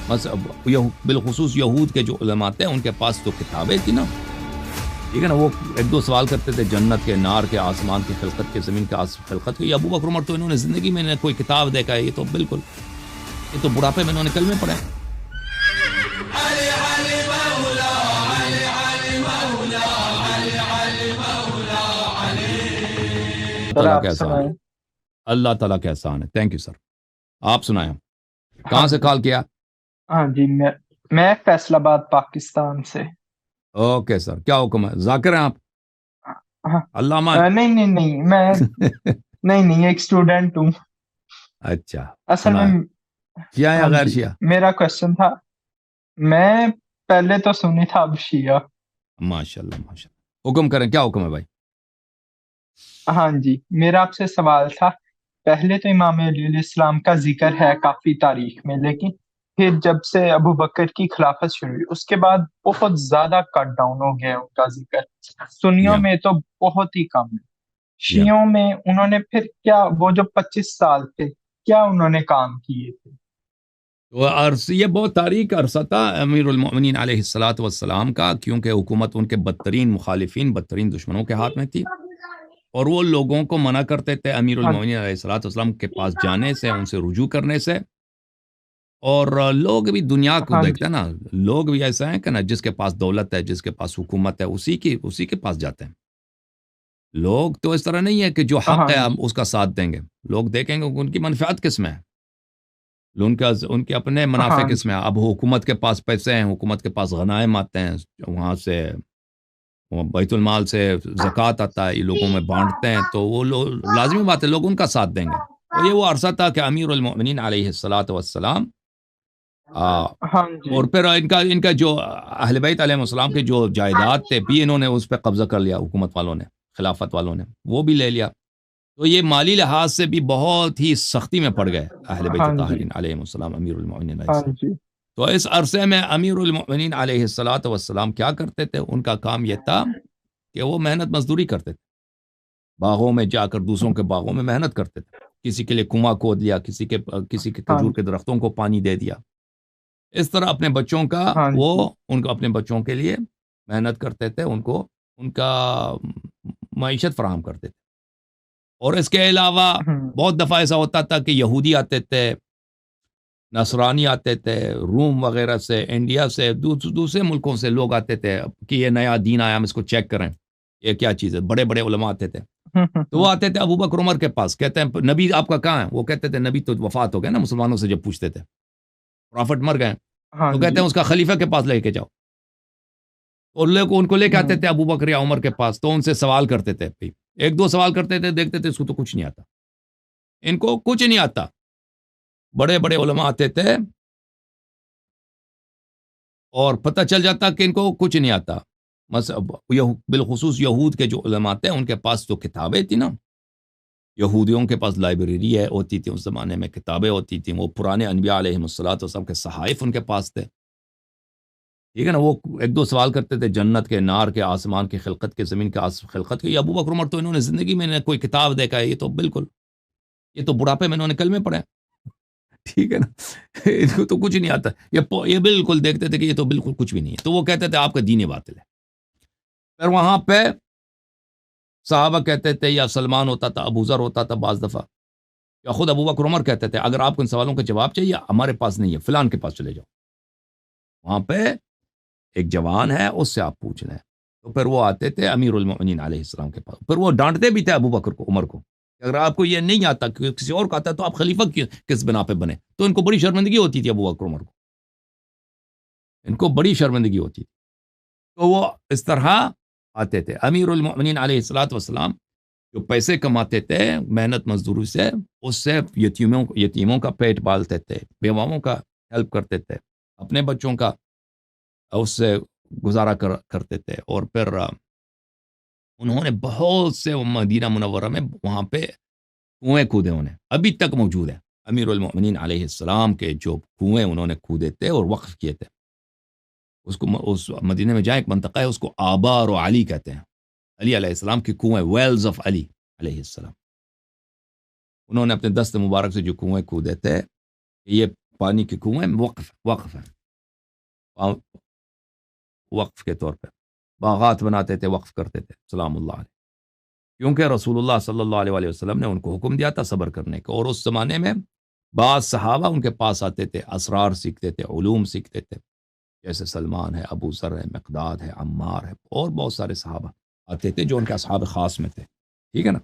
بس بالخصوص یہود کے جو علماء تھے ان کے پاس تو کتابیں تھی نا، ٹھیک ہے نا، وہ ایک دو سوال کرتے تھے جنت کے، نار کے، آسمان کی خلقت کے، زمین کے خلقت کے. یہ ابو بکر عمر تو انہوں نے زندگی میں کوئی کتاب دیکھا ہے، یہ تو بالکل، یہ تو بڑھاپے میں انہوں نے کلمے پڑھے. تعالیٰ کا احسان ہے، اللہ تعالیٰ کا احسان ہے. Thank you sir. آپ سنائیں، کہاں سے کال کیا؟ ہاں جی، میں فیصل آباد پاکستان سے. اوکے سر، کیا حکم ہے؟ ذاکر ہیں آپ؟ علامہ؟ نہیں میں نہیں ایک اسٹوڈنٹ ہوں. اچھا، اصل میں شیعہ یا غیر شیعہ؟ میرا کوشچن تھا، میں پہلے تو سنی تھا، اب شیعہ. ماشاء اللہ ماشاء اللہ، حکم کریں، کیا حکم ہے بھائی؟ ہاں جی، میرا آپ سے سوال تھا، پہلے تو امام علیہ السلام کا ذکر ہے کافی تاریخ میں، لیکن پھر جب سے ابو بکر کی خلافت شروع ہوئی اس کے بعد بہت زیادہ کٹ ڈاؤن ہو گیا ان کا ذکر. سنیوں میں تو بہت ہی کم ہے. شیعوں میں انہوں نے پھر کیا، وہ جو 25 سال تھے کیا انہوں نے کام کیے تھے؟ یہ بہت تاریخ عرصہ تھا امیر المؤمنین علیہ الصلوۃ والسلام کا، کیونکہ حکومت ان کے بدترین مخالفین، بدترین دشمنوں کے ہاتھ میں تھی، اور وہ لوگوں کو منع کرتے تھے امیر المؤمنین علیہ الصلوۃ والسلام کے پاس جانے سے، ان سے رجوع کرنے سے. اور لوگ بھی دنیا کو دیکھتے ہیں نا، لوگ بھی ایسا ہیں کہ نا، جس کے پاس دولت ہے، جس کے پاس حکومت ہے، اسی کے پاس جاتے ہیں. لوگ تو اس طرح نہیں ہے کہ جو حق ہے ہم اس کا ساتھ دیں گے. لوگ دیکھیں گے ان کی منفعت کس میں ہے، ان کے اپنے منافع کس میں ہے. اب حکومت کے پاس پیسے ہیں، حکومت کے پاس غنائم آتے ہیں، وہاں سے بیت المال سے زکوٰۃ آتا ہے، یہ لوگوں میں بانٹتے ہیں، تو وہ لازمی بات ہے لوگ ان کا ساتھ دیں گے. تو یہ وہ عرصہ تھا کہ امیر المؤمنین علیہ الصلوۃ والسلام اور پھر ان کا جو اہل بیت علیہ السلام کے جو جائیداد تھے بھی انہوں نے اس پہ قبضہ کر لیا، حکومت والوں نے، خلافت والوں نے وہ بھی لے لیا. تو یہ مالی لحاظ سے بھی بہت ہی سختی میں پڑ گئے اہل بیت طاہرین علیہ السلام، امیر المؤمنین علیہ السلام. تو اس عرصے میں امیر المؤمنین علیہ الصلوۃ والسلام کیا کرتے تھے؟ ان کا کام یہ تھا کہ وہ محنت مزدوری کرتے تھے، باغوں میں جا کر دوسروں کے باغوں میں محنت کرتے تھے. کسی کے لیے کنواں کھود لیا، کسی کے کھجور کے درختوں کو پانی دے دیا. اس طرح اپنے بچوں کا ان کو اپنے بچوں کے لیے محنت کرتے تھے، ان کا معیشت فراہم کرتے تھے. اور اس کے علاوہ بہت دفعہ ایسا ہوتا تھا کہ یہودی آتے تھے، نصرانی آتے تھے، روم وغیرہ سے، انڈیا سے، دوسرے ملکوں سے لوگ آتے تھے کہ یہ نیا دین آیا، ہم اس کو چیک کریں، یہ کیا چیز ہے. بڑے بڑے علماء آتے تھے، تو وہ آتے تھے ابو بکر عمر کے پاس، کہتے ہیں نبی آپ کا کہاں ہے؟ وہ کہتے تھے نبی تو وفات ہو گئے نا. مسلمانوں سے جب پوچھتے تھے پرافٹ مر گئے، تو کہتے ہیں اس کا خلیفہ کے پاس لے کے جاؤ. اور لوگ ان کو لے کے آتے تھے ابو بکر یا عمر کے پاس، تو ان سے سوال کرتے تھے، ایک دو سوال کرتے تھے، دیکھتے تھے اس کو تو کچھ نہیں آتا، ان کو کچھ نہیں آتا. بڑے بڑے علماء آتے تھے اور پتہ چل جاتا کہ ان کو کچھ نہیں آتا. بالخصوص یہود کے جو علماء تھے ان کے پاس تو کتابیں تھی نا، یہودیوں کے پاس لائبریری ہوتی تھی اس زمانے میں، کتابیں ہوتی تھیں، وہ پرانے انبیاء علیہ الصلوۃ والسلام کے صحائف ان کے پاس تھے، ٹھیک ہے نا. وہ ایک دو سوال کرتے تھے جنت کے، نار کے، آسمان کی خلقت کے، زمین کے خلقت کے. یہ ابو بکر عمر تو انہوں نے زندگی میں کوئی کتاب دیکھا ہے، یہ تو بالکل، یہ تو بڑھاپے میں انہوں نے کلمے پڑھے، ٹھیک ہے نا. ان کو تو کچھ نہیں آتا، یہ بالکل دیکھتے تھے کہ یہ تو بالکل کچھ بھی نہیں ہے. تو وہ کہتے تھے آپ کا دین باطل ہے. پھر وہاں پہ صحابہ کہتے تھے، یا سلمان ہوتا تھا، ابو ذر ہوتا تھا بعض دفعہ، یا خود ابو بکر عمر کہتے تھے اگر آپ کو ان سوالوں کا جواب چاہیے ہمارے پاس نہیں ہے، فلان کے پاس چلے جاؤ، وہاں پہ ایک جوان ہے اس سے آپ پوچھ لیں. تو پھر وہ آتے تھے امیر المؤمنین علیہ السلام کے پاس، پھر وہ ڈانٹتے بھی تھے ابو بکر کو، عمر کو، اگر آپ کو یہ نہیں آتا کہ کسی اور کو آتا ہے تو آپ خلیفہ کس بنا پہ بنے. تو ان کو بڑی شرمندگی ہوتی تھی ابو بکر عمر کو، ان کو بڑی شرمندگی ہوتی تھی. تو وہ اس طرح آتے تھے. امیر المؤمنین علیہ الصلوۃ والسلام جو پیسے کماتے تھے محنت مزدوری سے، اس سے یتیموں کا پیٹ پالتے تھے، بیواؤں کا ہیلپ کرتے تھے، اپنے بچوں کا اس سے گزارا کرتے تھے. اور پھر انہوں نے بہت سے مدینہ منورہ میں وہاں پہ کنویں کھودے، انہیں ابھی تک موجود ہیں امیر المؤمنین علیہ السلام کے جو کنویں انہوں نے کھودے تھے اور وقف کیے تھے. اس مدینہ میں جائیں، ایک منطقہ ہے اس کو آبار و علی کہتے ہیں، علی علیہ السلام کی کنویں، ویلز آف علی علیہ السلام. انہوں نے اپنے دست مبارک سے جو کنویں کھودے تھے، یہ پانی کے کنویں وقف ہیں، وقف کے طور پہ باغات بناتے تھے، وقف کرتے تھے سلام اللہ علیہ، کیونکہ رسول اللہ صلی اللہ علیہ وسلم نے ان کو حکم دیا تھا صبر کرنے کا، اور اس زمانے میں بعض صحابہ ان کے پاس آتے تھے، اسرار سیکھتے تھے، علوم سیکھتے تھے، جیسے سلمان ہے، ابو ذر ہے، مقداد ہے، عمار ہے، اور بہت سارے صحابہ آتے تھے جو ان کے اصحاب خاص میں تھے، ٹھیک ہے نا۔